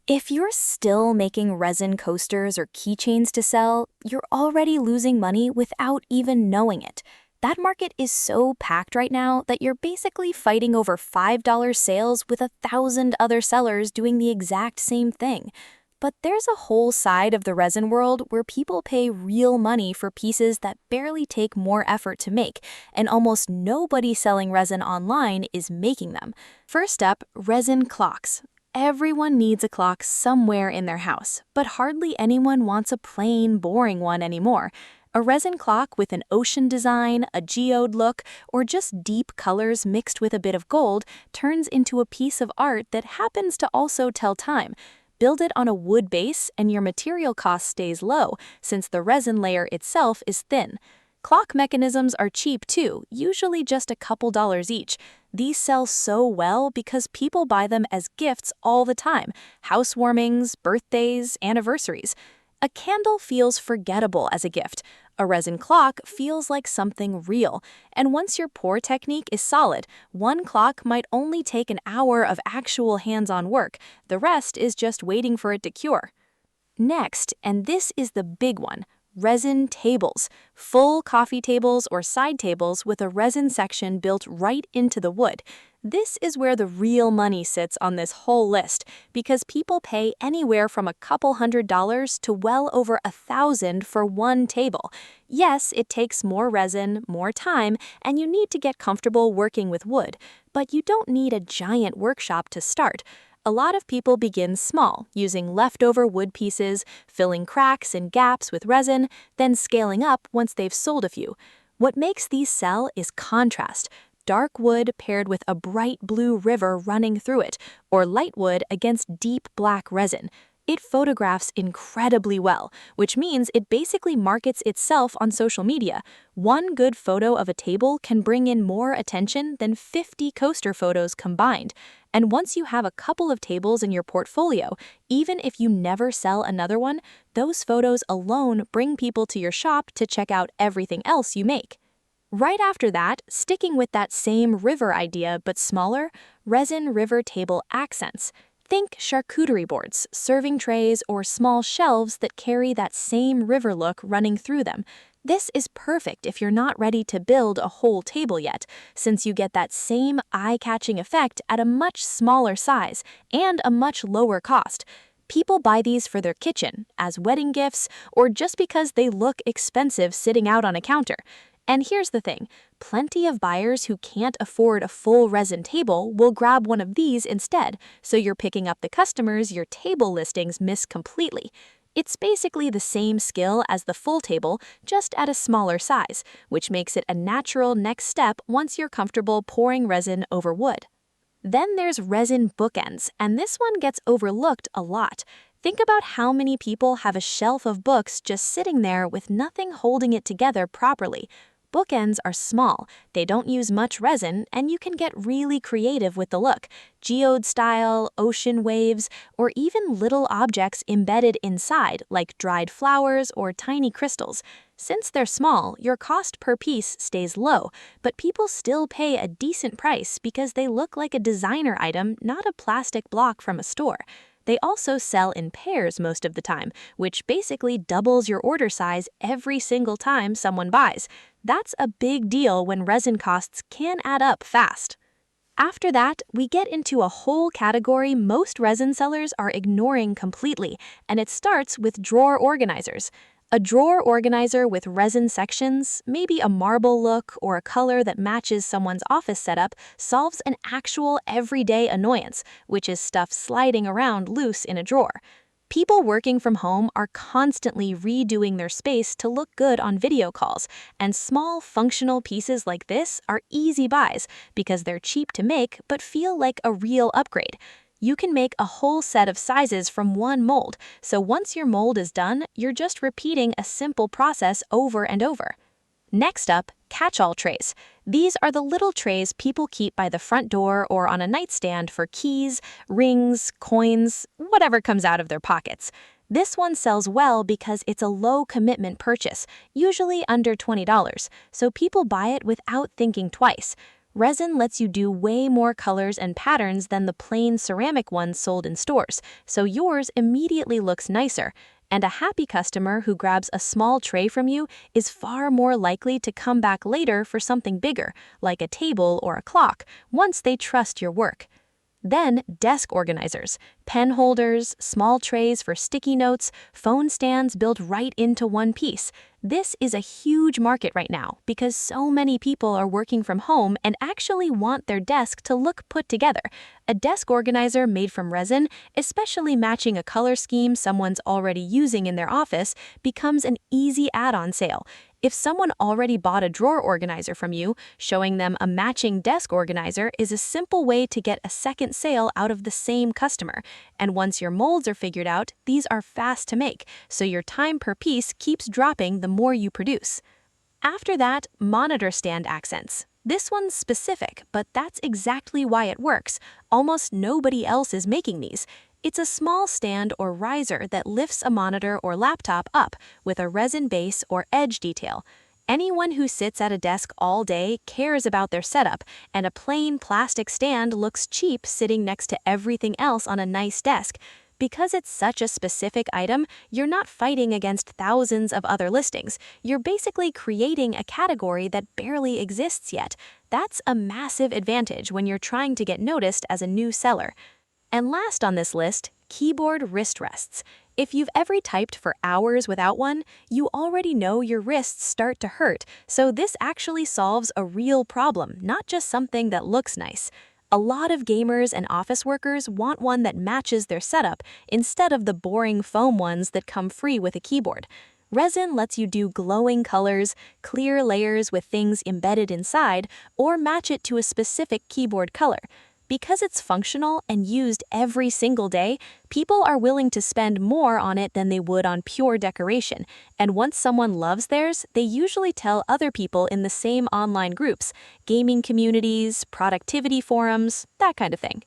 If you're still making resin coasters or keychains to sell, you're already losing money without even knowing it. That market is so packed right now that you're basically fighting over $5 sales with 1,000 other sellers doing the exact same thing. But there's a whole side of the resin world where people pay real money for pieces that barely take more effort to make, and almost nobody selling resin online is making them. First up, resin clocks. Everyone needs a clock somewhere in their house, but hardly anyone wants a plain, boring one anymore. A resin clock with an ocean design, a geode look, or just deep colors mixed with a bit of gold turns into a piece of art that happens to also tell time. Build it on a wood base and your material cost stays low, since the resin layer itself is thin. Clock mechanisms are cheap too, usually just a couple dollars each. These sell so well because people buy them as gifts all the time: housewarmings, birthdays, anniversaries. A candle feels forgettable as a gift. A resin clock feels like something real. And once your pour technique is solid, one clock might only take an hour of actual hands-on work. The rest is just waiting for it to cure. Next, and this is the big one, resin tables. Full coffee tables or side tables with a resin section built right into the wood. This is where the real money sits on this whole list, because people pay anywhere from a couple $100s to well over 1,000 for one table. Yes, it takes more resin, more time, and you need to get comfortable working with wood, but you don't need a giant workshop to start. A lot of people begin small, using leftover wood pieces, filling cracks and gaps with resin, then scaling up once they've sold a few. What makes these sell is contrast. Dark wood paired with a bright blue river running through it, or light wood against deep black resin. It photographs incredibly well, which means it basically markets itself on social media. One good photo of a table can bring in more attention than 50 coaster photos combined. And once you have a couple of tables in your portfolio, even if you never sell another one, those photos alone bring people to your shop to check out everything else you make. Right after that, sticking with that same river idea but smaller, resin river table accents. Think charcuterie boards, serving trays, or small shelves that carry that same river look running through them. This is perfect if you're not ready to build a whole table yet, since you get that same eye-catching effect at a much smaller size and a much lower cost. People buy these for their kitchen, as wedding gifts, or just because they look expensive sitting out on a counter. And here's the thing, plenty of buyers who can't afford a full resin table will grab one of these instead, so you're picking up the customers your table listings miss completely. It's basically the same skill as the full table, just at a smaller size, which makes it a natural next step once you're comfortable pouring resin over wood. Then there's resin bookends, and this one gets overlooked a lot. Think about how many people have a shelf of books just sitting there with nothing holding it together properly. Bookends are small, they don't use much resin, and you can get really creative with the look. Geode style, ocean waves, or even little objects embedded inside, like dried flowers or tiny crystals. Since they're small, your cost per piece stays low, but people still pay a decent price because they look like a designer item, not a plastic block from a store. They also sell in pairs most of the time, which basically doubles your order size every single time someone buys. That's a big deal when resin costs can add up fast. After that, we get into a whole category most resin sellers are ignoring completely, and it starts with drawer organizers. A drawer organizer with resin sections, maybe a marble look or a color that matches someone's office setup, solves an actual everyday annoyance, which is stuff sliding around loose in a drawer. People working from home are constantly redoing their space to look good on video calls, and small functional pieces like this are easy buys because they're cheap to make but feel like a real upgrade. You can make a whole set of sizes from one mold, so once your mold is done, you're just repeating a simple process over and over. Next up, catch-all trays. These are the little trays people keep by the front door or on a nightstand for keys, rings, coins, whatever comes out of their pockets. This one sells well because it's a low-commitment purchase, usually under $20, so people buy it without thinking twice. Resin lets you do way more colors and patterns than the plain ceramic ones sold in stores, so yours immediately looks nicer. And a happy customer who grabs a small tray from you is far more likely to come back later for something bigger, like a table or a clock, once they trust your work. Then, desk organizers, pen holders, small trays for sticky notes, phone stands built right into one piece. This is a huge market right now because so many people are working from home and actually want their desk to look put together. A desk organizer made from resin, especially matching a color scheme someone's already using in their office, becomes an easy add-on sale. If someone already bought a drawer organizer from you, showing them a matching desk organizer is a simple way to get a second sale out of the same customer. And once your molds are figured out, these are fast to make, so your time per piece keeps dropping the more you produce. After that, monitor stand accents. This one's specific, but that's exactly why it works. Almost nobody else is making these. It's a small stand or riser that lifts a monitor or laptop up with a resin base or edge detail. Anyone who sits at a desk all day cares about their setup, and a plain plastic stand looks cheap sitting next to everything else on a nice desk. Because it's such a specific item, you're not fighting against thousands of other listings. You're basically creating a category that barely exists yet. That's a massive advantage when you're trying to get noticed as a new seller. And last on this list, keyboard wrist rests. If you've ever typed for hours without one, you already know your wrists start to hurt, so this actually solves a real problem, not just something that looks nice. A lot of gamers and office workers want one that matches their setup instead of the boring foam ones that come free with a keyboard. Resin lets you do glowing colors, clear layers with things embedded inside, or match it to a specific keyboard color. Because it's functional and used every single day, people are willing to spend more on it than they would on pure decoration. And once someone loves theirs, they usually tell other people in the same online groups, gaming communities, productivity forums, that kind of thing.